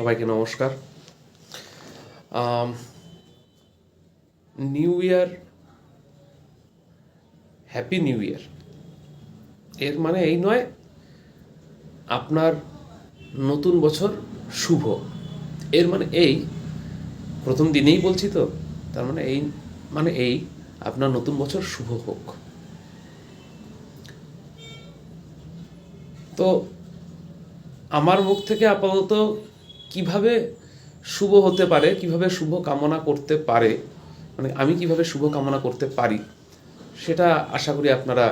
সবাইকে নমস্কার। New year, happy new year. এর মানে এই নয় আপনার নতুন বছর শুভ। এর মানে এই প্রথম দিনেই বলছি তো, তার মানে এই আপনার নতুন বছর শুভ হোক। তো আমার মুখ থেকে আপাতত কিভাবে শুভ হতে পারে, কিভাবে শুভ কামনা করতে পারে, মানে আমি কিভাবে শুভ কামনা করতে পারি, সেটা আশা করি আপনারা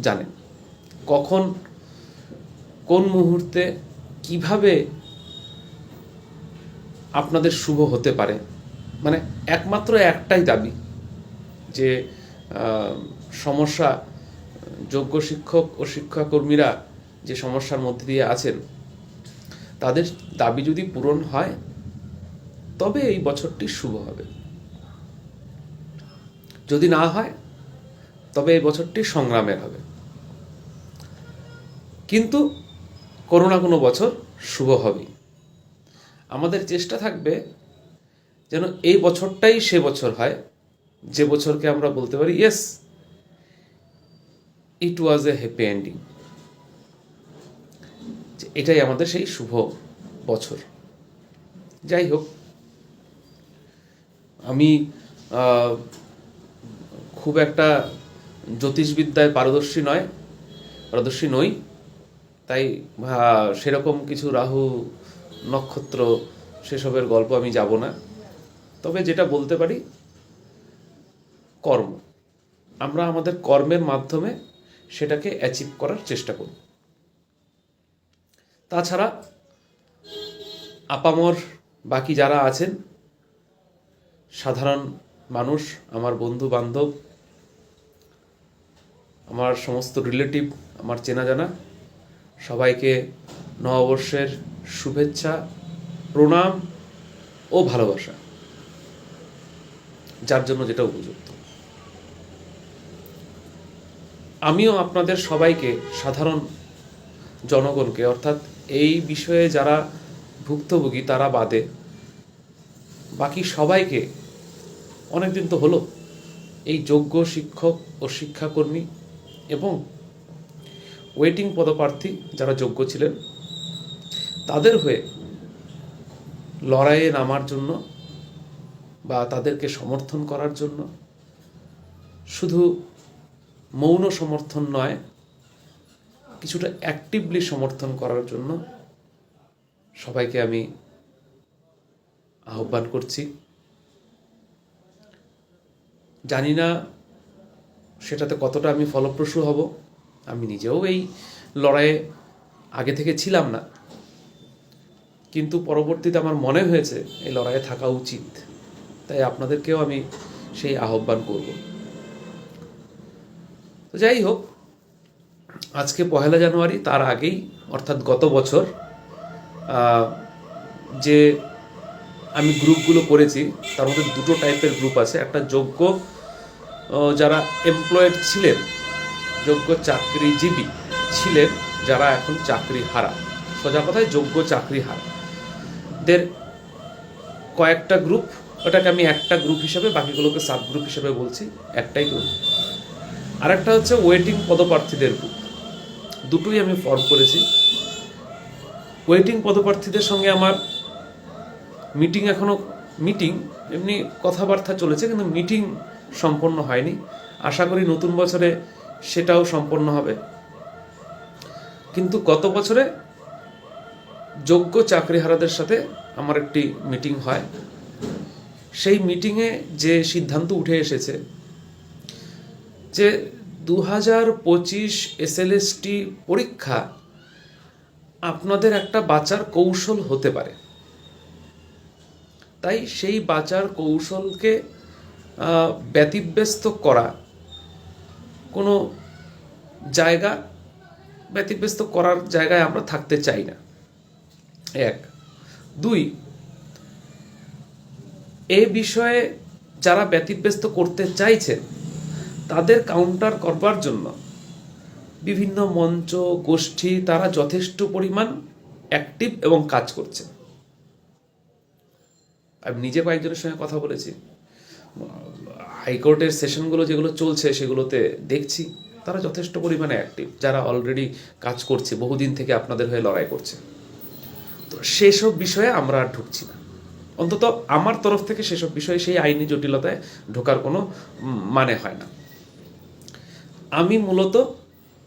জানেন। কখন, কোন মুহূর্তে, কিভাবে আপনাদের শুভ হতে পারে, মানে একমাত্র একটাই দাবি যে সমস্যা, যোগ্য শিক্ষক ও শিক্ষাকর্মীরা যে সমস্যার মধ্যে দিয়ে আছেন, তাদের দাবি যদি পূরণ হয় তবে এই বছরটি শুভ হবে। যদি না হয় তবে এই বছরটি সংগ্রামের হবে। কিন্তু কোনো না কোনো বছর শুভ হবেই। আমাদের চেষ্টা থাকবে যেন এই বছরটাই সে বছর হয় যে বছরকে আমরা বলতে পারি ইয়েস, ইট ওয়াজ এ হ্যাপি এন্ডিং। এটাই আমাদের সেই শুভ বছর। যাই হোক, আমি খুব একটা জ্যোতিষবিদ্যায় পারদর্শী নই, তাই সেরকম কিছু রাহু নক্ষত্র সেসবের গল্প আমি যাব না। তবে যেটা বলতে পারি, কর্ম, আমরা আমাদের কর্মের মাধ্যমে সেটাকে অ্যাচিভ করার চেষ্টা করি। তাছাড়া আপামর বাকি যারা আছেন, সাধারণ মানুষ, আমার বন্ধু বান্ধব, আমার সমস্ত রিলেটিভ, আমার চেনা জানা, সবাইকে নববর্ষের শুভেচ্ছা, প্রণাম ও ভালোবাসা, যার জন্য যেটা উপযুক্ত। আমিও আপনাদের সবাইকে, সাধারণ জনগণকে, অর্থাৎ এই বিষয়ে যারা ভুক্তভোগী তারা বাদে বাকি সবাইকে, অনেকদিন তো হলো এই যোগ্য শিক্ষক ও শিক্ষাকর্মী এবং ওয়েটিং পদপ্রার্থী যারা যোগ্য ছিলেন, তাদের হয়ে লড়াইয়ে নামার জন্য বা তাদেরকে সমর্থন করার জন্য, শুধু মৌন সমর্থন নয়, কিছুটা অ্যাক্টিভলি সমর্থন করার জন্য সবাইকে আমি আহ্বান করছি। জানি না সেটাতে কতটা আমি ফলপ্রসূ হব। আমি নিজেও এই লড়াইয়ে আগে থেকে ছিলাম না, কিন্তু পরবর্তীতে আমার মনে হয়েছে এই লড়াইয়ে থাকা উচিত, তাই আপনাদেরকেও আমি সেই আহ্বান করব। তো যাই হোক, আজকে 1 জানুয়ারি, তার আগেই অর্থাৎ গত বছর যে আমি গ্রুপগুলো করেছি, তার মধ্যে দুটো টাইপের গ্রুপ আছে। একটা যোগ্য যারা এমপ্লয়েড ছিলেন, যোগ্য চাকরিজীবী ছিলেন, যারা এখন চাকরি হারা, সোজা কথায় যোগ্য চাকরি হারা দের কয়েকটা গ্রুপ। ওটাকে আমি একটা গ্রুপ হিসাবে, বাকিগুলোকে সাব গ্রুপ হিসাবে বলছি, একটাই গ্রুপ। আরেকটা হচ্ছে ওয়েটিং পদপ্রার্থীদের গ্রুপ। দুটোই আমি ফর্ম করেছি। ওয়েটিং পদপ্রার্থীদের সঙ্গে আমার মিটিং এমনি কথাবার্তা চলেছে, কিন্তু মিটিং সম্পন্ন হয়নি। আশা করি নতুন বছরে সেটাও সম্পন্ন হবে। কিন্তু গত বছরে যোগ্য চাকরিহারাদের সাথে আমার একটি মিটিং হয়। সেই মিটিংয়ে যে সিদ্ধান্ত উঠে এসেছে যে 2025 SLST পরীক্ষা আপনাদের একটা বাঁচার কৌশল হতে পারে। তাই সেই বাঁচার কৌশলকে ব্যতিব্যস্ত করা, কোনো ব্যতিব্যস্ত করার জায়গায় আমরা থাকতে চাই না। 1, 2, এ বিষয়ে যারা ব্যতিব্যস্ত করতে চাইছেন তাদের কাউন্টার করবার জন্য বিভিন্ন মঞ্চ, গোষ্ঠী, তারা যথেষ্ট পরিমাণ অ্যাক্টিভ এবং কাজ করছে। আমি নিজে কয়েকজনের সঙ্গে কথা বলেছি, হাইকোর্টের সেশনগুলো যেগুলো চলছে সেগুলোতে দেখছি তারা যথেষ্ট পরিমাণে অ্যাক্টিভ, যারা অলরেডি কাজ করছে, বহুদিন থেকে আপনাদের হয়ে লড়াই করছে। তো সেসব বিষয়ে আমরা আর ঢুকছি না, অন্তত আমার তরফ থেকে সেসব বিষয়ে সেই আইনি জটিলতায় ঢোকার কোনো মানে হয় না। আমি মূলত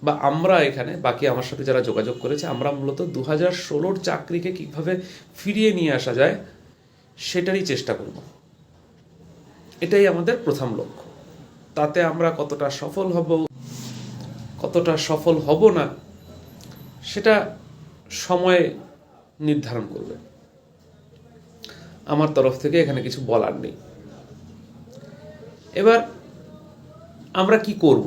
বা আমরা এখানে বাকি আমার সাথে যারা যোগাযোগ করেছে, আমরা মূলত 2016 চাকরিকে কীভাবে ফিরিয়ে নিয়ে আসা যায় সেটারই চেষ্টা করব। এটাই আমাদের প্রথম লক্ষ্য। তাতে আমরা কতটা সফল হব না সেটা সময় নির্ধারণ করবে। আমার তরফ থেকে এখানে কিছু বলার নেই। এবার আমরা কি করব?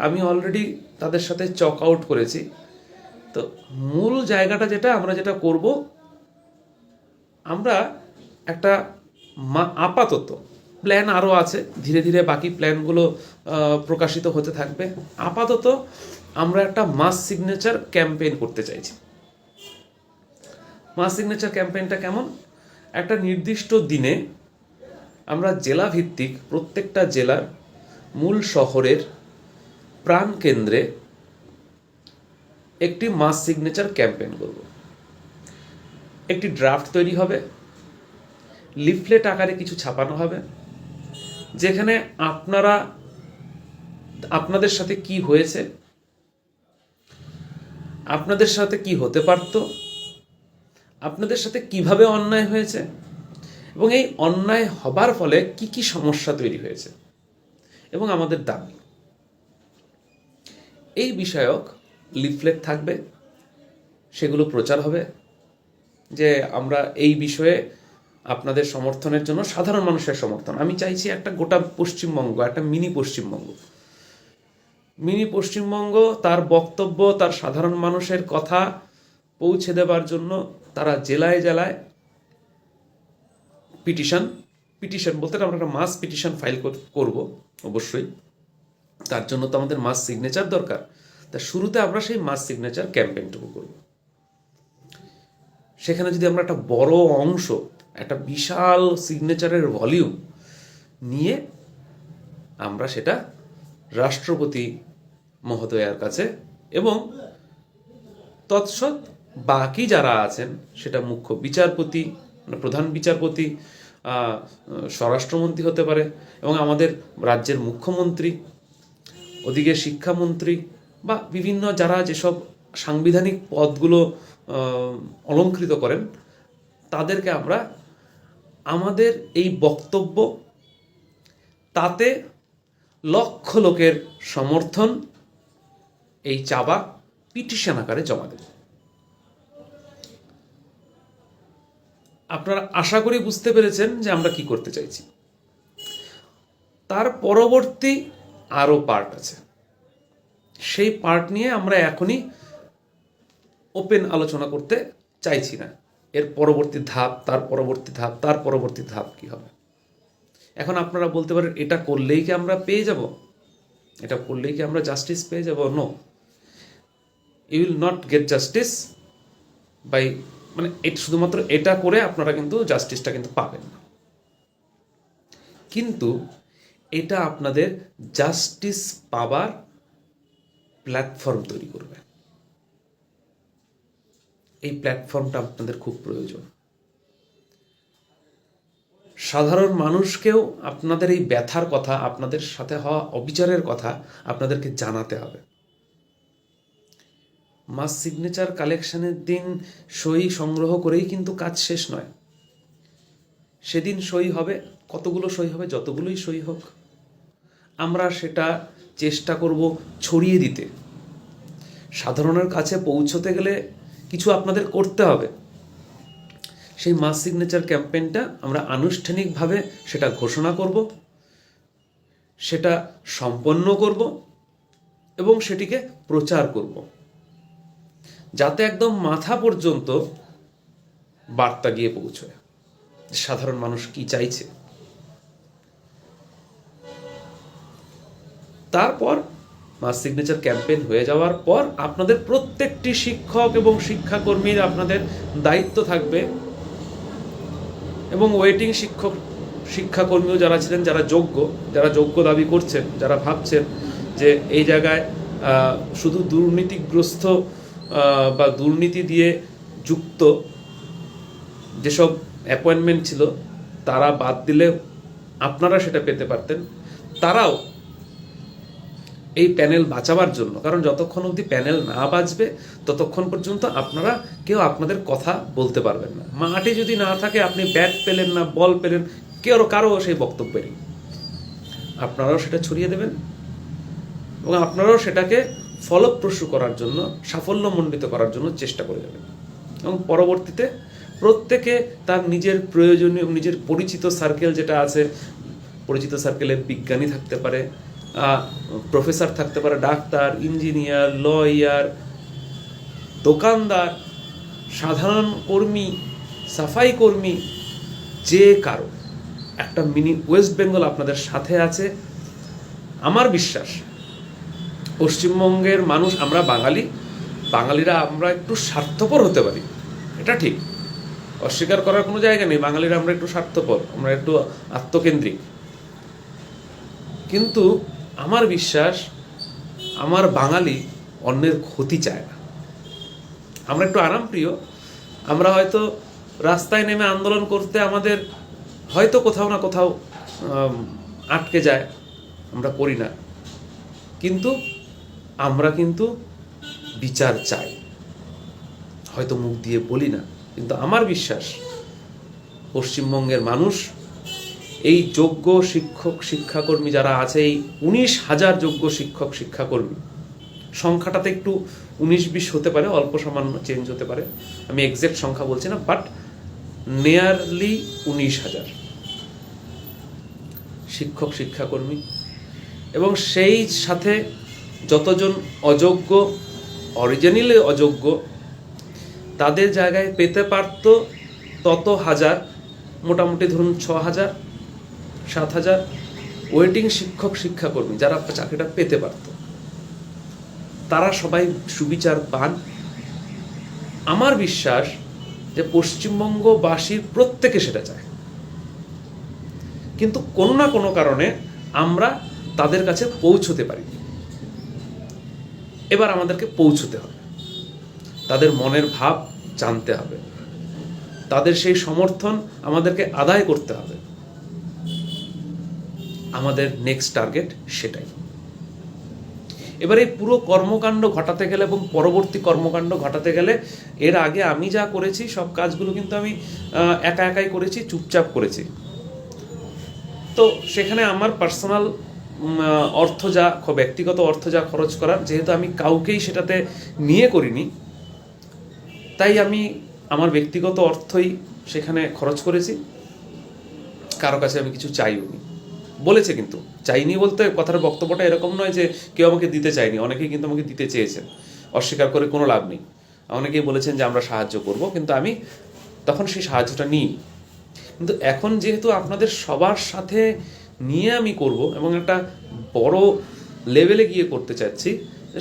আমি অলরেডি তাদের সাথে চক আউট করেছি। তো মূল জায়গাটা আমরা যেটা করব, আমরা একটা আপাতত প্ল্যান আরও আছে, ধীরে ধীরে বাকি প্ল্যানগুলো প্রকাশিত হতে থাকবে। আপাতত আমরা একটা মাস সিগনেচার ক্যাম্পেইন করতে চাইছি। মাস সিগনেচার ক্যাম্পেইনটা কেমন? একটা নির্দিষ্ট দিনে আমরা জেলা ভিত্তিক প্রত্যেকটা জেলার মূল শহরের প্রাণকেন্দ্রে একটি মাস সিগনেচার ক্যাম্পেইন করব। একটি ড্রাফট তৈরি হবে, লিফলেট আকারে কিছু ছাপানো হবে, যেখানে আপনাদের সাথে কি হয়েছে, আপনাদের সাথে কি হতে পারত, আপনাদের সাথে কিভাবে অন্যায় হয়েছে এবং এই অন্যায় হবার ফলে কি কি সমস্যা তৈরি হয়েছে এবং আমাদের দাবি, এই বিষয়ক লিফলেট থাকবে। সেগুলো প্রচার হবে যে আমরা এই বিষয়ে আপনাদের সমর্থনের জন্য, সাধারণ মানুষের সমর্থন। আমি চাইছি একটা গোটা পশ্চিমবঙ্গ, একটা মিনি পশ্চিমবঙ্গ তার বক্তব্য, তার সাধারণ মানুষের কথা পৌঁছে দেবার জন্য তারা জেলায় জেলায় পিটিশন বলতে আমরা একটা মাস পিটিশন ফাইল করব। অবশ্যই তার জন্য তো আমাদের মাস সিগনেচার দরকার। তা শুরুতে আমরা সেই মাস সিগনেচার ক্যাম্পেইনটুকু করব। সেখানে যদি আমরা একটা বড় অংশ, একটা বিশাল সিগনেচারের ভলিউম নিয়ে আমরা সেটা রাষ্ট্রপতি মহোদয়ার কাছে এবং তৎসৎ বাকি যারা আছেন, সেটা মুখ্য বিচারপতি, প্রধান বিচারপতি, স্বরাষ্ট্রমন্ত্রী হতে পারে, এবং আমাদের রাজ্যের মুখ্যমন্ত্রী, ওদিকে শিক্ষামন্ত্রী বা বিভিন্ন যারা যেসব সাংবিধানিক পদগুলো অলংকৃত করেন, তাদেরকে আমরা আমাদের এই বক্তব্য, তাতে লক্ষ লোকের সমর্থন, এই চাবা পিটিশন আকারে জমা দেব। আপনারা আশা করি বুঝতে পেরেছেন যে আমরা কি করতে চাইছি। তার পরবর্তী আরও পার্ট আছে, সেই পার্ট নিয়ে আমরা এখনই ওপেন আলোচনা করতে চাইছি না। এর পরবর্তী ধাপ, তার পরবর্তী ধাপ কি হবে। এখন আপনারা বলতে পারেন, এটা করলেই কি আমরা পেয়ে যাব, এটা করলেই কি আমরা জাস্টিস পেয়ে যাব? No, you will not get justice by, মানে শুধুমাত্র এটা করে আপনারা কিন্তু জাস্টিসটা কিন্তু পাবেন না। কিন্তু এটা আপনাদের জাস্টিস পাবার প্ল্যাটফর্ম তৈরি করবে। এই প্ল্যাটফর্মটা আপনাদের খুব প্রয়োজন। সাধারণ মানুষকেও আপনাদের এই ব্যথার কথা, আপনাদের সাথে হওয়া অবিচারের কথা আপনাদেরকে জানাতে হবে। মাস সিগনেচার কালেকশনের দিন সই সংগ্রহ করেই কিন্তু কাজ শেষ নয়। সেদিন সই হবে, কতগুলো সই হবে, যতগুলোই সই হোক, আমরা সেটা চেষ্টা করব ছড়িয়ে দিতে। সাধারণের কাছে পৌঁছতে গেলে কিছু আপনাদের করতে হবে। সেই মাস সিগনেচার ক্যাম্পেইনটা আমরা আনুষ্ঠানিকভাবে সেটা ঘোষণা করব, সেটা সম্পন্ন করব এবং সেটিকে প্রচার করব, যাতে একদম মাথা পর্যন্ত বার্তা গিয়ে পৌঁছয় সাধারণ মানুষ কি চাইছে। তারপর মাস সিগনেচার ক্যাম্পেইন হয়ে যাওয়ার পর আপনাদের প্রত্যেকটি শিক্ষক এবং শিক্ষাকর্মীর আপনাদের দায়িত্ব থাকবে, এবং ওয়েটিং শিক্ষক শিক্ষাকর্মীও যারা ছিলেন, যারা যোগ্য দাবি করছেন, যারা ভাবছেন যে এই জায়গায় শুধু দুর্নীতিগ্রস্ত বা দুর্নীতি দিয়ে যুক্ত যেসব অ্যাপয়েন্টমেন্ট ছিল তারা বাদ দিলে আপনারা সেটা পেতে পারতেন, তারাও এই প্যানেল বাঁচাবার জন্য, কারণ যতক্ষণ অবধি প্যানেল না বাঁচবে ততক্ষণ পর্যন্ত আপনারা কেউ আপনাদের কথা বলতে পারবেন না। মাঠে যদি না থাকে, আপনি ব্যাট পেলেন না, বল পেলেন, কারো সেই বক্তব্য নেই, আপনারাও সেটা ছড়িয়ে দেবেন এবং আপনারাও সেটাকে ফলপ্রসূ করার জন্য, সাফল্যমণ্ডিত করার জন্য চেষ্টা করে যাবেন। এবং পরবর্তীতে প্রত্যেকে তার নিজের প্রয়োজনীয়, নিজের পরিচিত সার্কেল যেটা আছে, পরিচিত সার্কেলে বিজ্ঞানী থাকতে পারে, প্রফেসর থাকতে পারে, ডাক্তার, ইঞ্জিনিয়ার, লয়ার, দোকানদার, সাধারণ কর্মী, সাফাই কর্মী, যে কারো একটা মিনি ওয়েস্ট বেঙ্গল আপনাদের সাথে আছে। আমার বিশ্বাস পশ্চিমবঙ্গের মানুষ, আমরা বাঙালিরা আমরা একটু স্বার্থপর হতে পারি, এটা ঠিক, অস্বীকার করার কোনো জায়গা নেই। বাঙালিরা আমরা একটু স্বার্থপর, আমরা একটু আত্মকেন্দ্রিক, কিন্তু আমার বিশ্বাস আমার বাঙালি অন্যের ক্ষতি চায় না। আমরা একটু আরামপ্রিয়, আমরা হয়তো রাস্তায় নেমে আন্দোলন করতে আমাদের হয়তো কোথাও না কোথাও আটকে যায়, আমরা করি না, কিন্তু আমরা কিন্তু বিচার চাই, হয়তো মুখ দিয়ে বলি না, কিন্তু আমার বিশ্বাস পশ্চিমবঙ্গের মানুষ, এই যোগ্য শিক্ষক শিক্ষাকর্মী যারা আছে, এই 19,000 যোগ্য শিক্ষক শিক্ষাকর্মী, সংখ্যাটাতে একটু 19-20 হতে পারে, অল্প সামান্য চেঞ্জ হতে পারে, আমি এক্সাক্ট সংখ্যা বলছি না, বাট নিয়ারলি 19,000 শিক্ষক শিক্ষাকর্মী, এবং সেই সাথে যতজন অযোগ্য, অরিজিনালি অযোগ্য, তাদের জায়গায় পেতে পারত তত হাজার, মোটামুটি ধরুন 6,000 7,000 ওয়েটিং শিক্ষক শিক্ষাকর্মী যারা চাকরিটা পেতে পারত, তারা সবাই সুবিচার পান। আমার বিশ্বাস যে পশ্চিমবঙ্গবাসীর প্রত্যেকে সেটা চায়, কিন্তু কোনো না কোনো কারণে আমরা তাদের কাছে পৌঁছতে পারি। এবার আমাদেরকে পৌঁছতে হবে, তাদের মনের ভাব জানতে হবে, তাদের সেই সমর্থন আমাদেরকে আদায় করতে হবে। আমাদের নেক্সট টার্গেট সেটাই। এবার এই পুরো কর্মকাণ্ড ঘটাতে গেলে এবং পরবর্তী কর্মকাণ্ড ঘটাতে গেলে, এর আগে আমি যা করেছি সব কাজগুলো কিন্তু আমি একাই করেছি, চুপচাপ করেছি। তো সেখানে আমার পার্সোনাল অর্থ যা, ব্যক্তিগত অর্থ যা খরচ করার, যেহেতু আমি কাউকেই সেটাতে নিয়ে করিনি, তাই আমি আমার ব্যক্তিগত অর্থই সেখানে খরচ করেছি, কারো কাছে আমি কিছু চাইও নি। বলেছে কিন্তু চাইনি বলতে কথার বক্তব্যটা এরকম নয় যে কেউ আমাকে দিতে চায়নি, অনেকেই কিন্তু আমাকে দিতে চেয়েছেন, অস্বীকার করে কোনো লাভ নেই। অনেকেই বলেছেন যে আমরা সাহায্য করব, কিন্তু আমি তখন সেই সাহায্যটা নিই। কিন্তু এখন যেহেতু আপনাদের সবার সাথে নিয়ে আমি করব এবং একটা বড় লেভেলে গিয়ে করতে চাচ্ছি,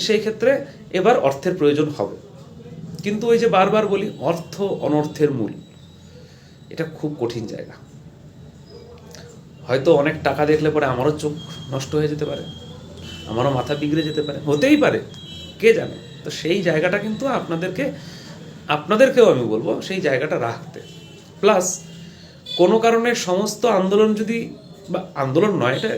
সেই ক্ষেত্রে এবার অর্থের প্রয়োজন হবে। কিন্তু ওই যে বারবার বলি, অর্থ অনর্থের মূল, এটা খুব কঠিন জায়গা। হয়তো অনেক টাকা দেখলে পরে আমারও চোখ নষ্ট হয়ে যেতে পারে, আমারও মাথা বিগড়ে যেতে পারে, হতেই পারে, কে জানে। তো সেই জায়গাটা কিন্তু আপনাদেরকেও আমি বলবো সেই জায়গাটা রাখতে। প্লাস কোনো কারণে সমস্ত আন্দোলন যদি, বা আন্দোলন নয়, এটা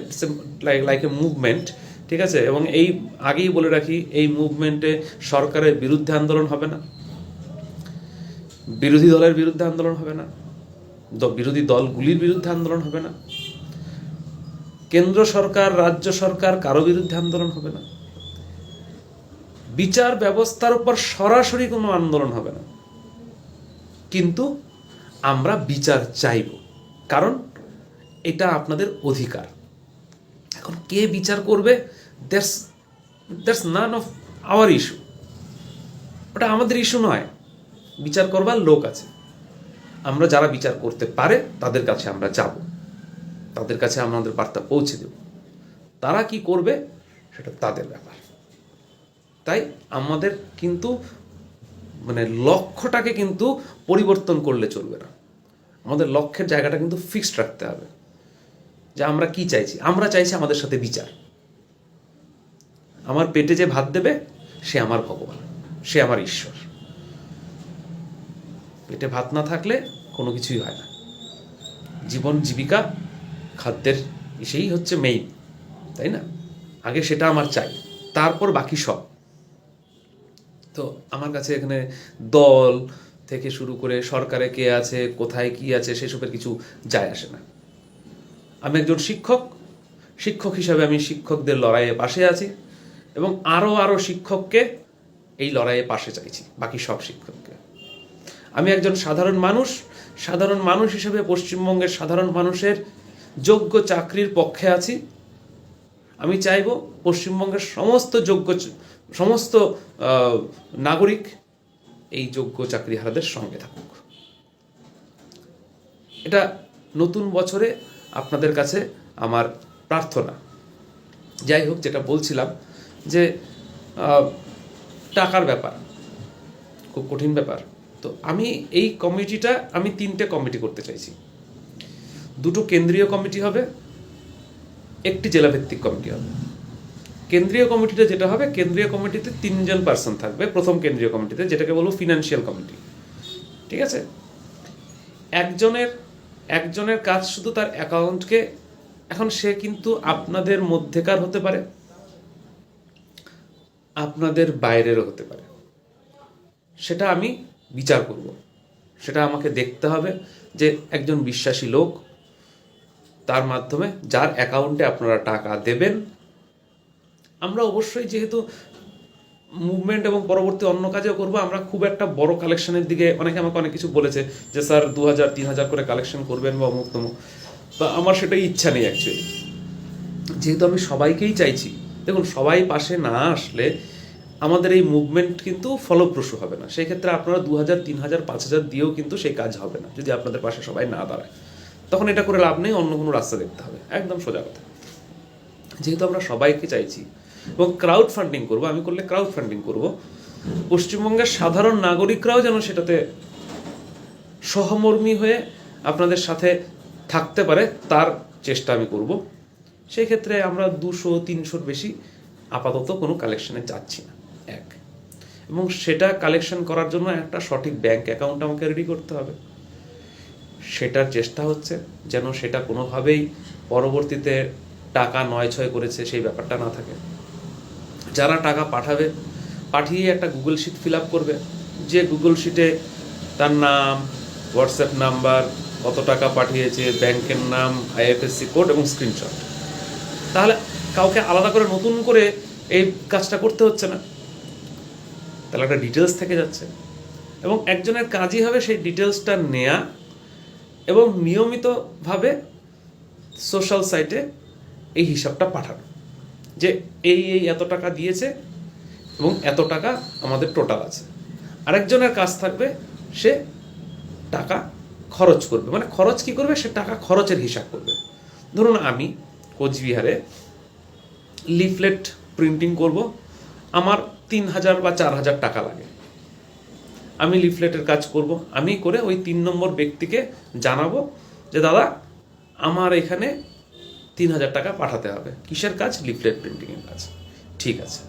লাইক এ মুভমেন্ট, ঠিক আছে, এবং এই আগেই বলে রাখি, এই মুভমেন্টে সরকারের বিরুদ্ধে আন্দোলন হবে না, বিরোধী দলের বিরুদ্ধে আন্দোলন হবে না, বিরোধী দলগুলির বিরুদ্ধে আন্দোলন হবে না, কেন্দ্র সরকার, রাজ্য সরকার, কারো বিরুদ্ধে আন্দোলন হবে না, বিচার ব্যবস্থার উপর সরাসরি কোনো আন্দোলন হবে না। কিন্তু আমরা বিচার চাইব, কারণ এটা আপনাদের অধিকার। এখন কে বিচার করবে, that's none of our issue, ওটা আমাদের ইস্যু নয়। বিচার করবার লোক আছে, আমরা যারা বিচার করতে পারে তাদের কাছে আমরা যাব, তাদের কাছে আমাদের বার্তা পৌঁছে দেব। তারা কি করবে সেটা তাদের ব্যাপার। তাই আমাদের কিন্তু মানে লক্ষ্যটাকে কিন্তু পরিবর্তন করলে চলবে না। আমাদের লক্ষ্যের জায়গাটা কিন্তু ফিক্সড রাখতে হবে, যে আমরা কি চাইছি। আমরা চাইছি আমাদের সাথে বিচার। আমার পেটে যে ভাত দেবে সে আমার ভগবান, সে আমার ঈশ্বর। পেটে ভাত না থাকলে কোনো কিছুই হয় না। জীবন জীবিকা খাদ্যের সেই হচ্ছে মেইন, তাই না? আগে সেটা আমার চাই, তারপর বাকি সব। তো আমার কাছে এখানে দল থেকে শুরু করে সরকারে কে আছে, কোথায় কি আছে, সেসবের কিছু যায় আসে না। আমি একজন শিক্ষক হিসাবে আমি শিক্ষকদের লড়াইয়ে পাশে আছি, এবং আরও শিক্ষককে এই লড়াইয়ে পাশে চাইছি, বাকি সব শিক্ষককে। আমি একজন সাধারণ মানুষ হিসেবে পশ্চিমবঙ্গের সাধারণ মানুষের যোগ্য চাকরির পক্ষে আছি। আমি চাইব পশ্চিমবঙ্গের সমস্ত নাগরিক এই যোগ্য চাকরিহারাদের সঙ্গে থাকুক। এটা নতুন বছরে আপনাদের কাছে আমার প্রার্থনা। যাই হোক, যেটা বলছিলাম যে টাকার ব্যাপার খুব কঠিন ব্যাপার। তো আমি এই কমিটিটা, আমি 3টে কমিটি করতে চাইছি। 2টো কেন্দ্রীয় কমিটি হবে, 1টি জেলাভিত্তিক কমিটি হবে। কেন্দ্রীয় কমিটিটা যেটা হবে, কেন্দ্রীয় কমিটিতে 3জন পার্সন থাকবে প্রথম কেন্দ্রীয় কমিটিতে, যেটাকে বলবো ফিনান্সিয়াল কমিটি। ঠিক আছে? একজনের কাজ শুধু তার অ্যাকাউন্টকে, এখন সে কিন্তু আপনাদের মধ্যেকার হতে পারে, আপনাদের বাইরেরও হতে পারে, সেটা আমি বিচার করব। সেটা আমাকে দেখতে হবে যে একজন বিশ্বাসী লোক, তার মাধ্যমে যার অ্যাকাউন্টে আপনারা টাকা দেবেন। আমরা অবশ্যই যেহেতু মুভমেন্ট এবং পরবর্তী অন্য কাজেও করবো, আমরা খুব একটা বড় কালেকশনের দিকে, অনেকে আমাকে অনেক কিছু বলেছে যে স্যার 2000-3000 করে কালেকশন করবেন বা অমুক তমুক। তা আমার সেটাই ইচ্ছা নেই অ্যাকচুয়ালি, যেহেতু আমি সবাইকেই চাইছি। দেখুন, সবাই পাশে না আসলে আমাদের এই মুভমেন্ট কিন্তু ফলপ্রসূ হবে না। সেই ক্ষেত্রে আপনারা 2000-3000-5000 দিয়েও কিন্তু সেই কাজ হবে না, যদি আপনাদের পাশে সবাই না দাঁড়ায়। তখন এটা করে লাভ নেই, অন্য কোনো রাস্তা দেখতে হবে। একদম সোজা কথা। যেহেতু আমরা সবাইকে চাইছি এবং ক্রাউড ফান্ডিং করবো, আমি করলে ক্রাউড ফান্ডিং করবো, পশ্চিমবঙ্গের সাধারণ নাগরিকরাও যেন সেটাতে সহমর্মী হয়ে আপনাদের সাথে থাকতে পারে, তার চেষ্টা আমি করব। সেই ক্ষেত্রে আমরা 200-300-র বেশি আপাতত কোনো কালেকশনে যাচ্ছি না। এবং সেটা কালেকশন করার জন্য একটা সঠিক ব্যাংক অ্যাকাউন্ট আমাকে রেডি করতে হবে। সেটার চেষ্টা হচ্ছে যেন সেটা কোনোভাবেই পরবর্তীতে টাকা নয়-ছয় করেছে সেই ব্যাপারটা না থাকে। যারা টাকা পাঠাবে, পাঠিয়ে একটা গুগল শিট ফিল আপ করবে, যে গুগল শিটে তার নাম, হোয়াটসঅ্যাপ নাম্বার, কত টাকা পাঠিয়েছে, ব্যাংকের নাম, আইএফএসসি কোড এবং স্ক্রিনশট। তাহলে কাউকে আলাদা করে নতুন করে এই কাজটা করতে হচ্ছে না, তাহলে একটা ডিটেলস থেকে যাচ্ছে। এবং একজনের কাজই হবে সেই ডিটেলসটা নেয়া এবং নিয়মিতভাবে সোশ্যাল সাইটে এই হিসাবটা পাঠানো, যে এই এত টাকা দিয়েছে এবং এত টাকা আমাদের টোটাল আছে। আরেকজনের কাজ থাকবে, সে টাকা খরচ করবে। মানে খরচ কি করবে, সে টাকা খরচের হিসাব করবে। ধরুন আমি কোচবিহারে লিফলেট প্রিন্টিং করব, আমার 3000 বা 4000 টাকা লাগে। আমি লিফলেটের কাজ করব, আমি করে ওই 3 নম্বর ব্যক্তিকে জানাবো যে দাদা আমার এখানে 3000 টাকা পাঠাতে হবে। কিসের কাজ? লিফলেট প্রিন্টিংয়ের কাজ। ঠিক আছে।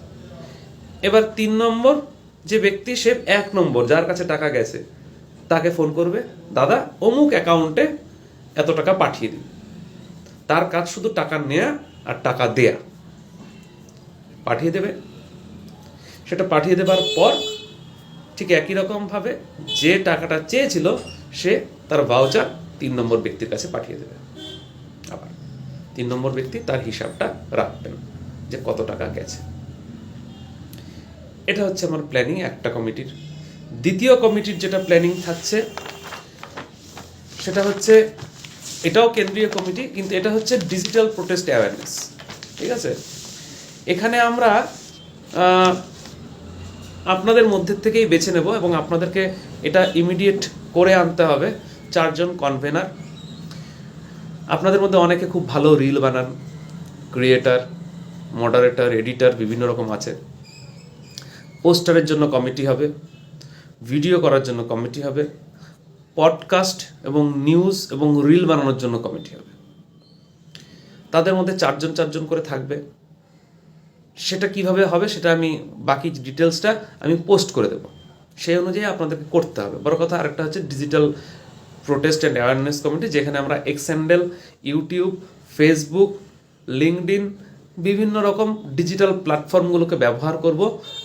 এবার 3 নম্বর যে ব্যক্তি, সে 1 নম্বর যার কাছে টাকা গেছে তাকে ফোন করবে, দাদা অমুক অ্যাকাউন্টে এত টাকা পাঠিয়ে দিন। তার কাজ শুধু টাকা নেয়া আর টাকা দেয়া। পাঠিয়ে দেবে। সেটা পাঠিয়ে দেবার পর ঠিক একই রকমভাবে যে টাকাটা চেয়েছিল সে তার ভাউচার 3 নম্বর ব্যক্তির কাছে পাঠিয়ে দেবে। আবার 3 নম্বর ব্যক্তি তার হিসাবটা রাখবেন যে কত টাকা গেছে। এটা হচ্ছে আমার প্ল্যানিং একটা কমিটির। দ্বিতীয় কমিটির যেটা প্ল্যানিং থাকছে সেটা হচ্ছে, এটাও কেন্দ্রীয় কমিটি, কিন্তু এটা হচ্ছে ডিজিটাল প্রোটেস্ট অ্যাওয়ারনেস। ঠিক আছে? এখানে আমরা আপনাদের মধ্যে থেকেই বেছে নেব এবং আপনাদেরকে এটা ইমিডিয়েট করে আনতে হবে। 4 জন কনভেনার। আপনাদের মধ্যে অনেকে খুব ভালো রিল বানান, ক্রিয়েটার, মডারেটর, এডিটর, বিভিন্ন রকম আছে। পোস্টারের জন্য কমিটি হবে, ভিডিও করার জন্য কমিটি হবে, পডকাস্ট এবং নিউজ এবং রিল বানানোর জন্য কমিটি হবে। তাদের মধ্যে চারজন করে থাকবে। সেটা কিভাবে হবে সেটা আমি বাকি ডিটেলসটা আমি পোস্ট করে দেবো, সেই অনুযায়ী আপনাদেরকে করতে হবে। বড় কথা আরেকটা হচ্ছে digital protest and awareness committee, যেখানে আমরা x handle, YouTube, Facebook, LinkedIn, বিভিন্ন রকম ডিজিটাল প্ল্যাটফর্মগুলোকে ব্যবহার করব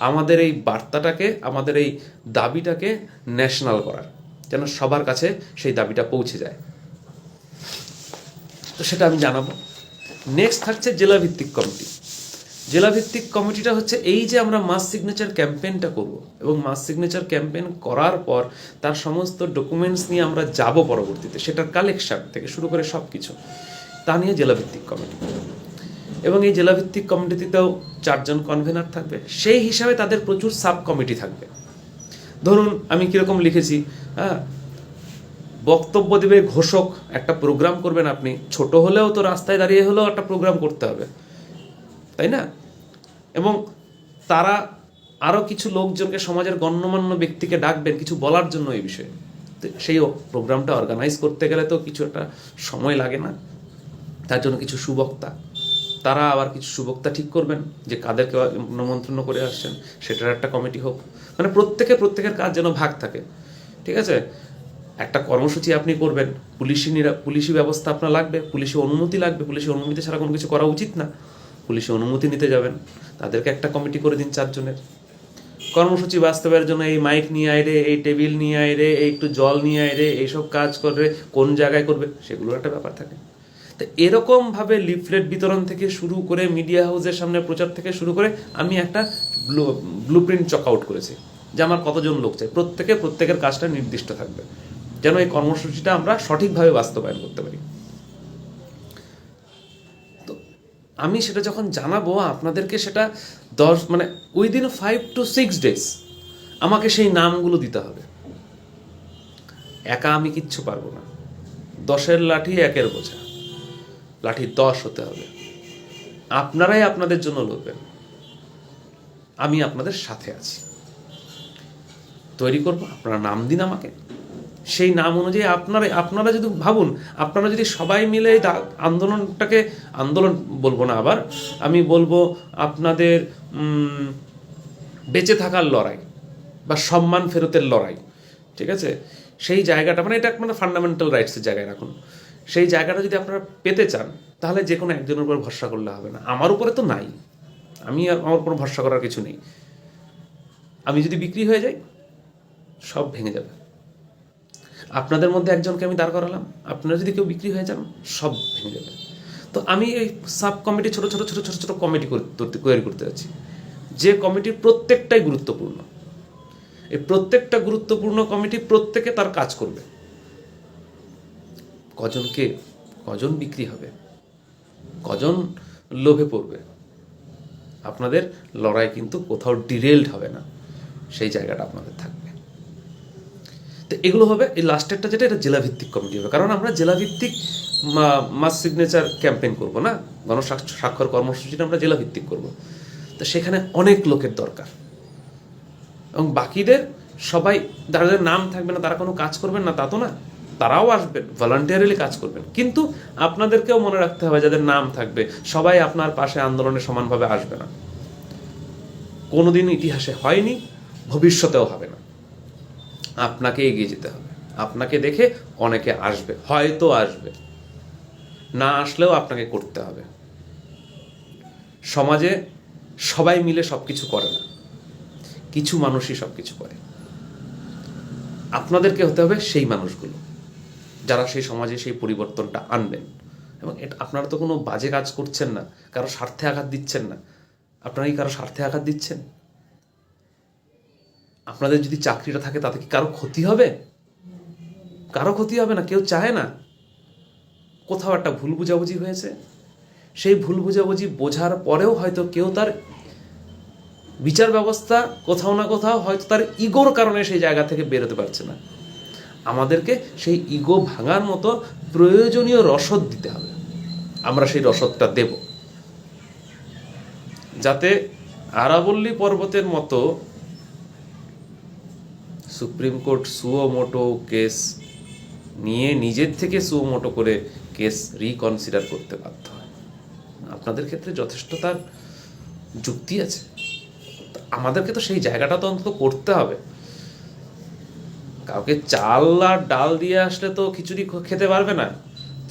আমাদের এই বার্তাটাকে, আমাদের এই দাবিটাকে ন্যাশনাল করার, যেন সবার কাছে সেই দাবিটা পৌঁছে যায়। তো সেটা আমি জানাবো। নেক্সট থাকছে জেলাভিত্তিক কমিটি। জেলাভিত্তিক কমিটিটা হচ্ছে এই যে আমরা মাস সিগনেচার ক্যাম্পেইনটা করব, এবং মাস সিগনেচার ক্যাম্পেইন করার পর তার সমস্ত ডকুমেন্টস নিয়ে আমরা যাব পরবর্তীতে, সেটার কালেকশন থেকে শুরু করে সব কিছু তা নিয়ে জেলাভিত্তিক কমিটি। এবং এই জেলাভিত্তিক কমিটিতেও 4 জন কনভেনার থাকবে। সেই হিসাবে তাদের প্রচুর সাব কমিটি থাকবে। ধরুন আমি কীরকম লিখেছি, বক্তব্য দেবে ঘোষক, একটা প্রোগ্রাম করবেন আপনি, ছোট হলেও তো রাস্তায় দাঁড়িয়ে হলেও একটা প্রোগ্রাম করতে হবে, তাই না? এবং তারা আরও কিছু লোকজনকে, সমাজের গণ্যমান্য ব্যক্তিকে ডাকবেন কিছু বলার জন্য এই বিষয়ে। তো সেই প্রোগ্রামটা অর্গানাইজ করতে গেলে তো কিছু একটা সময় লাগে না? তার জন্য কিছু সুবক্তা, তারা আবার কিছু সুবক্তা ঠিক করবেন যে কাদেরকে নিমন্ত্রণ করে আসছেন, সেটার একটা কমিটি হোক। মানে প্রত্যেকের কাজ যেন ভাগ থাকে, ঠিক আছে? একটা কর্মসূচি আপনি করবেন, পুলিশি ব্যবস্থা আপনার লাগবে, পুলিশি অনুমতি লাগবে, পুলিশি অনুমতি ছাড়া কোনো কিছু করা উচিত না। পুলিশি অনুমতি নিতে যাবেন, তাদেরকে একটা কমিটি করে দিন 4 জনের। কর্মসূচি বাস্তবায়নের জন্য এই মাইক নিয়ে আয় রে, এই টেবিল নিয়ে আয় রে, এই একটু জল নিয়ে আয় রে, এইসব কাজ করবে, কোন জায়গায় করবে, সেগুলোর একটা ব্যাপার থাকে। তো এরকমভাবে লিফলেট বিতরণ থেকে শুরু করে, মিডিয়া হাউসের সামনে প্রচার থেকে শুরু করে, আমি একটা ব্লু প্রিন্ট চক আউট করেছি যে আমার কতজন লোক চাই, প্রত্যেকের কাজটা নির্দিষ্ট থাকবে, যেন এই কর্মসূচিটা আমরা সঠিকভাবে বাস্তবায়ন করতে পারি। তো আমি সেটা যখন জানাবো আপনাদেরকে, সেটা উইদিন 5 to 6 days আমাকে সেই নামগুলো দিতে হবে। একা আমি কিচ্ছু পারবো না। 10-এর লাঠি 1-এর বোঝা, লাঠি 10 হতে হবে। আপনারাই আপনাদের জন্য লড়বেন, আমি আপনাদের সাথে আছি। তৈরি করবো, আপনারা নাম দিন আমাকে। সেই নাম অনুযায়ী আপনারা যদি ভাবুন, আপনারা যদি সবাই মিলে আন্দোলনটাকে, আন্দোলন বলবো না, আবার আমি বলবো আপনাদের বেঁচে থাকার লড়াই বা সম্মান ফেরতের লড়াই, ঠিক আছে? সেই জায়গাটা, এটা আপনারা ফান্ডামেন্টাল রাইটসের জায়গায় রাখুন। সেই জায়গাটা যদি আপনারা পেতে চান, তাহলে যে কোনো একজনের উপর ভরসা করলে হবে না। আমার উপরে তো নাই, আমার উপর ভরসা করার কিছু নেই। আমি যদি বিক্রি হয়ে যাই, সব ভেঙে যাবে। আপনাদের মধ্যে একজনকে আমি দাঁড় করালাম, আপনারা যদি কেউ বিক্রি হয়ে যান, সব ভেঙে যাবে। তো আমি এই সাব কমিটি, ছোট ছোট কমিটি তৈরি করতে যাচ্ছি, যে কমিটির প্রত্যেকটাই গুরুত্বপূর্ণ। এই প্রত্যেকটা গুরুত্বপূর্ণ কমিটি প্রত্যেকে তার কাজ করবে। কজন বিক্রি হবে, কজন লোভে পড়বে, আপনাদের লড়াই কিন্তু কোথাও ডিরেলড হবে না, সেই জায়গাটা আপনাদের থাকবে। তো এগুলো হবে। এই লাস্টেরটা যেটা, এটা জেলাভিত্তিক কমিটি হবে, কারণ আমরা জেলাভিত্তিক মাস সিগনেচার ক্যাম্পেইন করব না, গণস্বাক্ষর কর্মসূচিটা আমরা জেলাভিত্তিক করব। তো সেখানে অনেক লোকের দরকার, এবং বাকিদের সবাই, যাদের নাম থাকবে না তারা কোনো কাজ করবেন না তা তো না, তারাও আসবেন, ভলান্টিয়ারিলি কাজ করবেন। কিন্তু আপনাদেরকেও মনে রাখতে হবে, যাদের নাম থাকবে সবাই আপনার পাশে আন্দোলনে সমানভাবে আসবে না। কোনোদিন ইতিহাসে হয়নি, ভবিষ্যতেও হবে না। আপনাকে এগিয়ে যেতে হবে, আপনাকে দেখে অনেকে আসবে, হয়তো আসবে, না আসলেও আপনাকে করতে হবে। সমাজে সবাই মিলে সব কিছু করে না, কিছু মানুষই সব কিছু করে। আপনাদেরকে হতে হবে সেই মানুষগুলো, যারা সেই সমাজে সেই পরিবর্তনটা আনবেন। এবং আপনারা তো কোনো বাজে কাজ করছেন না, কারো স্বার্থে আঘাত দিচ্ছেন না। আপনারা কি কারো স্বার্থে আঘাত দিচ্ছেন? আপনাদের যদি চাকরিটা থাকে, তাতে কি কারো ক্ষতি হবে? কারো ক্ষতি হবে না, কেউ চায় না। কোথাও একটা ভুল বুঝাবুঝি হয়েছে, সেই ভুল বুঝাবুঝি বোঝার পরেও হয়তো কেউ তার বিচার ব্যবস্থা কোথাও না কোথাও হয়তো তার ইগোর কারণে সেই জায়গা থেকে বেরোতে পারছে না। আমাদেরকে সেই ইগো ভাঙার মতো প্রয়োজনীয় রসদ দিতে হবে। আমরা সেই রসদটা দেব, যাতে আরাবল্লী পর্বতের মতো সুপ্রিম কোর্ট সুও মোটো কেস নিয়ে নিজের থেকে সুও মোটো করে কেস রিকনসিডার করতে বাধ্য হয়। আপনাদের ক্ষেত্রে যথেষ্ট তার যুক্তি আছে, আমাদেরকে তো সেই জায়গাটা তো অন্তত করতে হবে। কাউকে চাল আর ডাল দিয়ে আসলে তো খিচুড়ি খেতে পারবে না,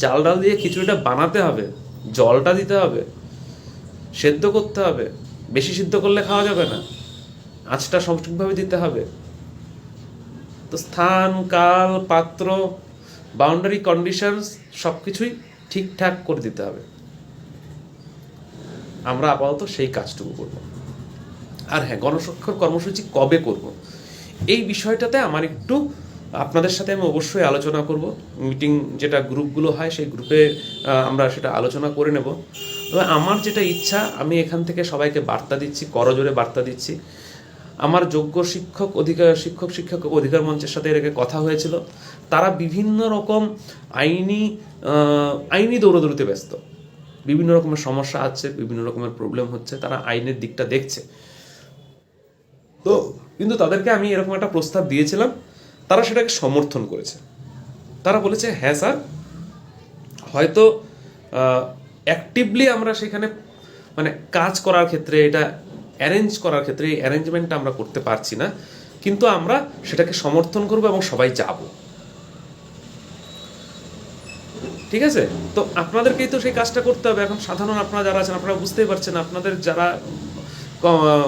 চাল ডাল দিয়ে খিচুড়িটা বানাতে হবে, জলটা দিতে হবে, সেদ্ধ করতে হবে, বেশি সিদ্ধ করলে খাওয়া যাবে না, আঁচটা সঠিকভাবে দিতে হবে। তো স্থান, কাল, পাত্র, বাউন্ডারি কন্ডিশনস সব কিছুই ঠিকঠাক করে দিতে হবে। আমরা আপাতত সেই কাজটুকু করব। আর হ্যাঁ, গণস্বাক্ষর কর্মসূচি কবে করব এই বিষয়টাতে আমার একটু আপনাদের সাথে আমি অবশ্যই আলোচনা করব। মিটিং যেটা গ্রুপগুলো হয় সেই গ্রুপে আমরা সেটা আলোচনা করে নেব। তবে আমার যেটা ইচ্ছা, আমি এখান থেকে সবাইকে বার্তা দিচ্ছি, করজোরে বার্তা দিচ্ছি। আমার যোগ্য শিক্ষক অধিকার মঞ্চের সাথে এর আগে কথা হয়েছিল। তারা বিভিন্ন রকম আইনি দৌড়দৌড়িতে ব্যস্ত, বিভিন্ন রকমের সমস্যা আছে, বিভিন্ন রকমের প্রবলেম হচ্ছে, তারা আইনের দিকটা দেখছে। তো কিন্তু তাদেরকে আমি এরকম একটা প্রস্তাব দিয়েছিলাম, তারা সেটাকে সমর্থন করেছে। তারা বলেছে হ্যাঁ স্যার, হয়তো অ্যাক্টিভলি আমরা সেখানে মানে কাজ করার ক্ষেত্রে, এটা অ্যারেঞ্জ করার ক্ষেত্রে এই অ্যারেঞ্জমেন্টটা আমরা করতে পারছি না, কিন্তু আমরা সেটাকে সমর্থন করব এবং সবাই যাব। ঠিক আছে? তো আপনাদেরকেই তো সেই কাজটা করতে হবে। এখন সাধারণ আপনারা যারা আছেন, আপনারা বুঝতেই পারছেন, আপনাদের যারা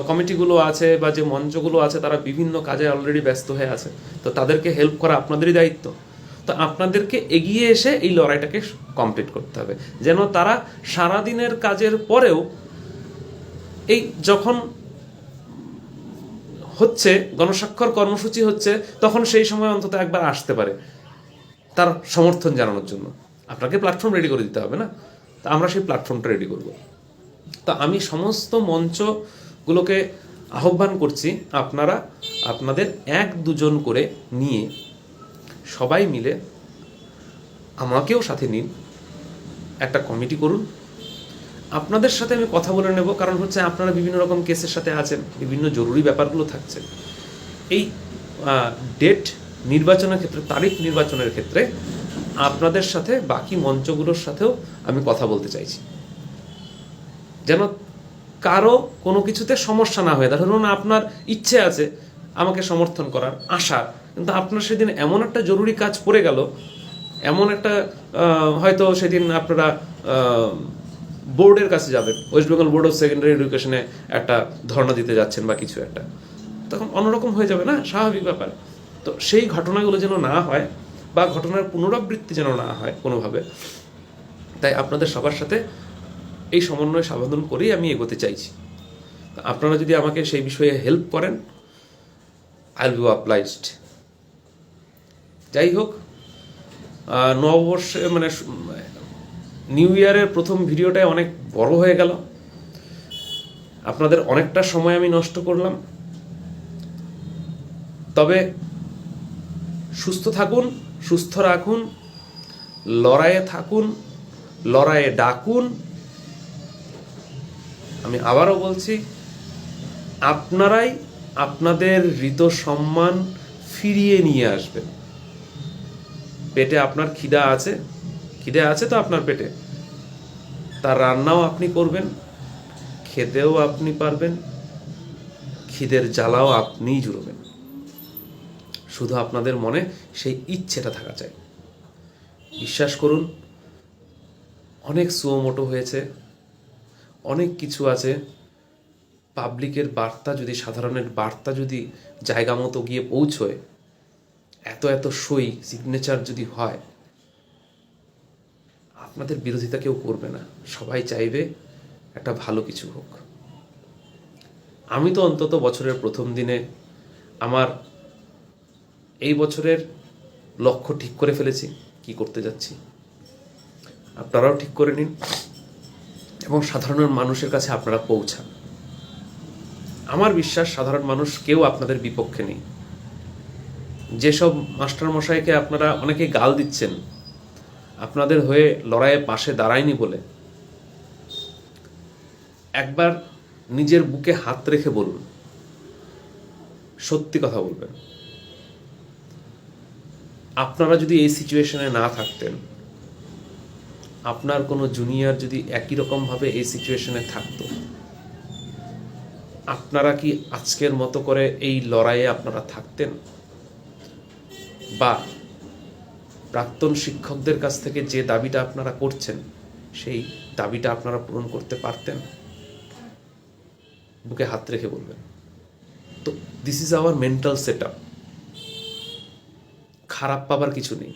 কমিটিগুলো আছে বা যে মঞ্চগুলো আছে, তারা বিভিন্ন কাজে অলরেডি ব্যস্ত হয়ে আছে। তো তাদেরকে হেল্প করা আপনাদেরই দায়িত্ব। তো আপনাদেরকে এগিয়ে এসে এই লড়াইটাকে কমপ্লিট করতে হবে, যেন তারা সারাদিনের কাজের পরেও এই যখন হচ্ছে গণস্বাক্ষর কর্মসূচি হচ্ছে, তখন সেই সময় অন্তত একবার আসতে পারে তার সমর্থন জানানোর জন্য। আপনাকে প্ল্যাটফর্ম রেডি করে দিতে হবে না? তা আমরা সেই প্ল্যাটফর্মটা রেডি করব। তা আমি সমস্ত মঞ্চগুলোকে আহ্বান করছি, আপনারা আপনাদের 1-2 করে নিয়ে সবাই মিলে, আমাকেও সাথে নিন, একটা কমিটি করুন। আপনাদের সাথে আমি কথা বলে নেব, কারণ হচ্ছে আপনারা বিভিন্ন রকম কেসের সাথে আছেন, বিভিন্ন জরুরি ব্যাপারগুলো থাকছে। এই ডেট নির্বাচনের ক্ষেত্রে, তারিখ নির্বাচনের ক্ষেত্রে আপনাদের সাথে বাকি মঞ্চগুলোর সাথেও আমি কথা বলতে চাইছি, যেন কারো কোনো কিছুতে সমস্যা না হয়ে। ধরুন আপনার ইচ্ছে আছে আমাকে সমর্থন করার, আশা, কিন্তু আপনার সেদিন এমন একটা জরুরি কাজ পড়ে গেল, এমন একটা হয়তো সেদিন আপনারা বোর্ডের কাছে যাবেন, West Bengal board of secondary এডুকেশনে একটা ধর্ণা দিতে যাচ্ছেন বা কিছু একটা, তখন অন্যরকম হয়ে যাবে না, স্বাভাবিক ব্যাপার। তো সেই ঘটনাগুলো যেন না হয়, বা ঘটনার পুনরাবৃত্তি যেন না হয় কোনোভাবে, তাই আপনাদের সবার সাথে এই সমন্বয় সাধন করেই আমি এগোতে চাইছি। আপনারা যদি আমাকে সেই বিষয়ে হেল্প করেন, আই উইল বি অবলাইজড। যাই হোক, নববর্ষে মানে নিউ ইয়ারের প্রথম ভিডিওটাই অনেক বড় হয়ে গেল, আপনাদের অনেকটা সময় আমি নষ্ট করলাম। তবে সুস্থ থাকুন, সুস্থ রাখুন, লড়াইয়ে থাকুন, লড়াইয়ে ডাকুন। আমি আবারও বলছি, আপনারাই আপনাদের হৃত সম্মান ফিরিয়ে নিয়ে আসবেন। পেটে আপনার খিদা আছে তো আপনার পেটে, তার রান্নাও আপনি করবেন, খেতেও আপনি পারবেন, খিদের জ্বালাও আপনিই জুড়বেন। শুধু আপনাদের মনে সেই ইচ্ছেটা থাকা চাই। বিশ্বাস করুন, অনেক সুমোটো হয়েছে, অনেক কিছু আছে। পাবলিকের বার্তা যদি, সাধারণের বার্তা যদি জায়গা মতো গিয়ে পৌঁছয়, এত সই সিগনেচার যদি হয়, আপনাদের বিরোধিতা কেউ করবে না, সবাই চাইবে একটা ভালো কিছু হোক। আমি তো অন্তত বছরের প্রথম দিনে আমার এই বছরের লক্ষ্য ঠিক করে ফেলেছি, কি করতে যাচ্ছি। আপনারাও ঠিক করে নিন এবং সাধারণ মানুষের কাছে আপনারা পৌঁছান। আমার বিশ্বাস সাধারণ মানুষ কেউ আপনাদের বিপক্ষে নেই। যেসব মাস্টারমশাইকে আপনারা অনেকে গাল দিচ্ছেন আপনাদের হয়ে লড়াইয়ে পাশে দাঁড়ায়নি বলে, একবার নিজের বুকে হাত রেখে বলুন, সত্যি কথা বলবেন, আপনারা যদি এই সিচুয়েশনে না থাকতেন, আপনার কোনো জুনিয়র যদি একই রকমভাবে এই সিচুয়েশনে থাকতো, আপনারা কি আজকের মতো করে এই লড়াইয়ে আপনারা থাকতেন? বা প্রাক্তন শিক্ষকদের কাছ থেকে যে দাবিটা আপনারা করছেন সেই দাবিটা আপনারা পূরণ করতে পারতেন? বুকে হাত রেখে বলবেন। তো this is our mental set up. খারাপ পাবার কিছু নেই,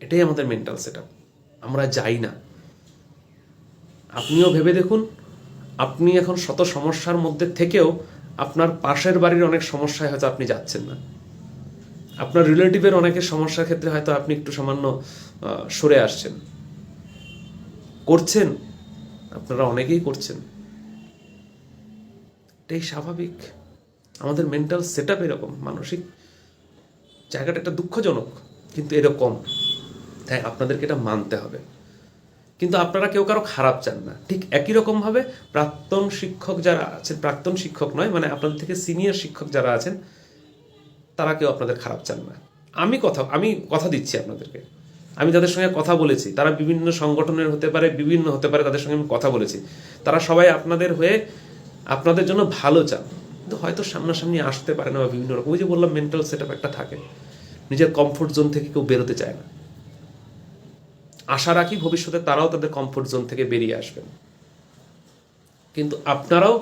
এটাই আমাদের মেন্টাল সেট আপ। আমরা যাই না। আপনিও ভেবে দেখুন, আপনি এখন শত সমস্যার মধ্যে থেকেও আপনার পাশের বাড়ির অনেক সমস্যায় হয়তো আপনি যাচ্ছেন না, আপনার রিলেটিভের অনেকের সমস্যার ক্ষেত্রে হয়তো আপনি একটু সামান্য সরে আসছেন। করছেন, আপনারা অনেকেই করছেন, এটাই স্বাভাবিক। আমাদের মেন্টাল সেট আপ এরকম, মানসিক জায়গাটা একটা দুঃখজনক, কিন্তু এরকম, তাই আপনাদেরকে এটা মানতে হবে। কিন্তু আপনারা কেউ কারো খারাপ চান না। ঠিক একই রকমভাবে প্রাক্তন শিক্ষক যারা আছেন, প্রাক্তন শিক্ষক নয়, মানে আপনাদের থেকে সিনিয়র শিক্ষক যারা আছেন, তারা কেউ আপনাদের খারাপ চান না। আমি কথা দিচ্ছি আপনাদেরকে, আমি যাদের সঙ্গে কথা বলেছি তারা বিভিন্ন সংগঠনের হতে পারে, বিভিন্ন হতে পারে, তাদের সঙ্গে আমি কথা বলেছি, তারা সবাই আপনাদের হয়ে আপনাদের জন্য ভালো চান, কিন্তু হয়তো সামনাসামনি আসতে পারে না, বা বিভিন্ন রকম, ওই যে বললাম মেন্টাল সেট আপ একটা থাকে, নিজের কমফোর্ট জোন থেকে কেউ বেরোতে চায় না। আশা রাখি ভবিষ্যতে তারাও তাদের কমফোর্ট জোন থেকে বেরিয়ে আসবেন, কিন্তু আপনারাও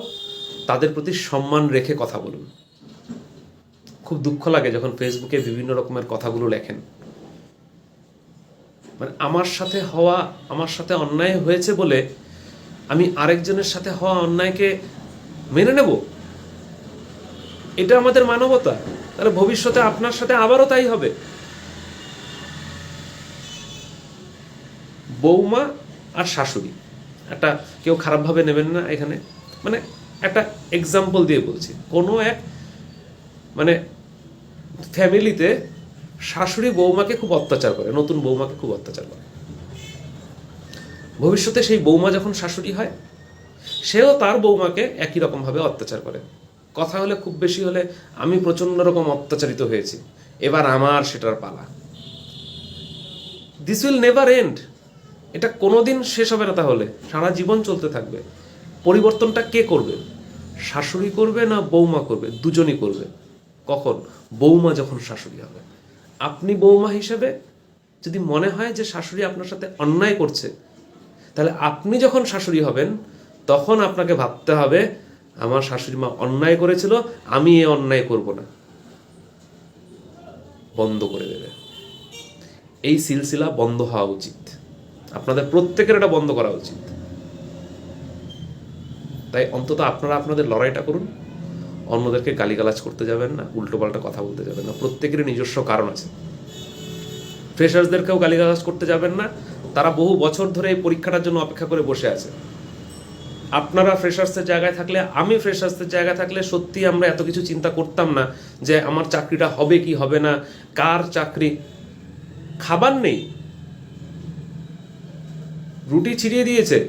তাদের প্রতি সম্মান রেখে কথা বলুন। খুব দুঃখ লাগে যখন ফেসবুকে বিভিন্ন রকমের কথাগুলো লেখেন, মানে আমার সাথে অন্যায় হয়েছে বলে আমি আরেকজনের সাথে হওয়া অন্যায়কে মেনে নেব, এটা আমাদের মানবতা? তাহলে ভবিষ্যতে আপনার সাথে আবারও তাই হবে। বৌমা আর শাশুড়ি, একটা কেউ খারাপভাবে নেবেন না এখানে, মানে একটা এক্সাম্পল দিয়ে বলছি, কোনো এক মানে ফ্যামিলিতে শাশুড়ি বৌমাকে খুব অত্যাচার করে, নতুন বৌমাকে খুব অত্যাচার করে। ভবিষ্যতে সেই বৌমা যখন শাশুড়ি হয়, সেও তার বৌমাকে একই রকমভাবে অত্যাচার করে। কথা হলে খুব বেশি হলে আমি প্রচন্ড রকম অত্যাচারিত হয়েছি, এবার আমার সেটার পালা। This will never end. এটা কোনোদিন শেষ হবে না, তাহলে সারা জীবন চলতে থাকবে। পরিবর্তনটা কে করবে? শাশুড়ি করবে না বৌমা করবে? দুজনই করবে। কখন? বৌমা যখন শাশুড়ি হবে। আপনি বৌমা হিসেবে যদি মনে হয় যে শাশুড়ি আপনার সাথে অন্যায় করছে, তাহলে আপনি যখন শাশুড়ি হবেন তখন আপনাকে ভাবতে হবে, আমার শাশুড়ি মা অন্যায় করেছিল, আমি এ অন্যায় করব না। বন্ধ করে দেবে। এই সিলসিলা বন্ধ হওয়া উচিত, আপনাদের প্রত্যেকের এটা বন্ধ করা উচিত। তাই অন্তত আপনারা আপনাদের লড়াইটা করুন, অন্যদেরকে গালিগালাজ করতে যাবেন না, উল্টোপাল্টা কথা বলতে যাবেন না। প্রত্যেকেরই নিজস্ব কারণ আছে। ফ্রেশার্সদেরকেও গালিগালাজ করতে যাবেন না, তারা বহু বছর ধরে এই পরীক্ষাটার জন্য অপেক্ষা করে বসে আছে। আপনারা ফ্রেশার্সের জায়গায় থাকলে, আমি ফ্রেশার্সের জায়গায় থাকলে সত্যি আমরা এত কিছু চিন্তা করতাম না যে আমার চাকরিটা হবে কি হবে না, কার চাকরি। খাবার নেই, রুটি ছিড়িয়ে দিয়েছে,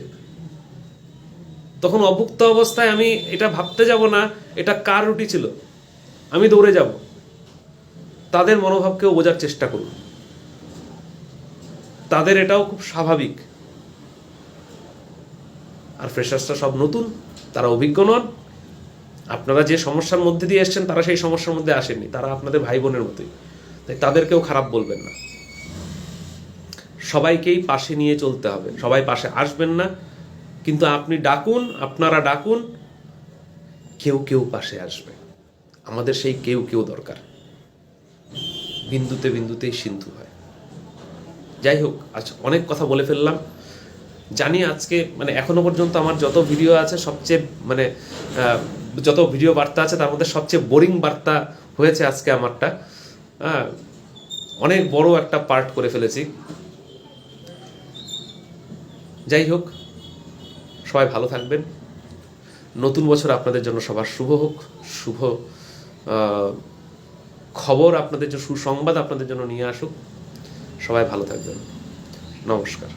তখন অভুক্ত অবস্থায় আমি এটা ভাবতে যাব না এটা কার রুটি ছিল, আমি দৌড়ে যাব। তাদের মনোভাবকেও বোঝার চেষ্টা করুন, তাদের এটাও খুব স্বাভাবিক। আর ফ্রেশার্সরা সব নতুন, তারা অভিজ্ঞ নন। আপনারা যে সমস্যার মধ্যে দিয়ে এসছেন তারা সেই সমস্যার মধ্যে আসেননি, তারা আপনাদের ভাই বোনের মতোই। তাই তাদেরকেও খারাপ বলবেন না। সবাইকেই পাশে নিয়ে চলতে হবে, সবাই পাশে আসবেন না, কিন্তু আপনি ডাকুন, আপনারা ডাকুন, কেউ কেউ পাশে আসবে। আমাদের সেই কেউ কেউ দরকার। বিন্দুতে বিন্দুতেই সিন্ধু হয়। যাই হোক, আজ অনেক কথা বলে ফেললাম। জানি আজকে মানে এখনো পর্যন্ত আমার যত ভিডিও আছে সবচেয়ে যত ভিডিও বার্তা আছে তার মধ্যে সবচেয়ে বোরিং বার্তা হয়েছে আজকে আমারটা। অনেক বড় একটা পার্ট করে ফেলেছি। যাই হোক, সবাই ভালো থাকবেন। নতুন বছর আপনাদের জন্য সবার শুভ হোক, শুভ খবর আপনাদের জন্য, সুসংবাদ আপনাদের জন্য নিয়ে আসুক। সবাই ভালো থাকবেন। নমস্কার।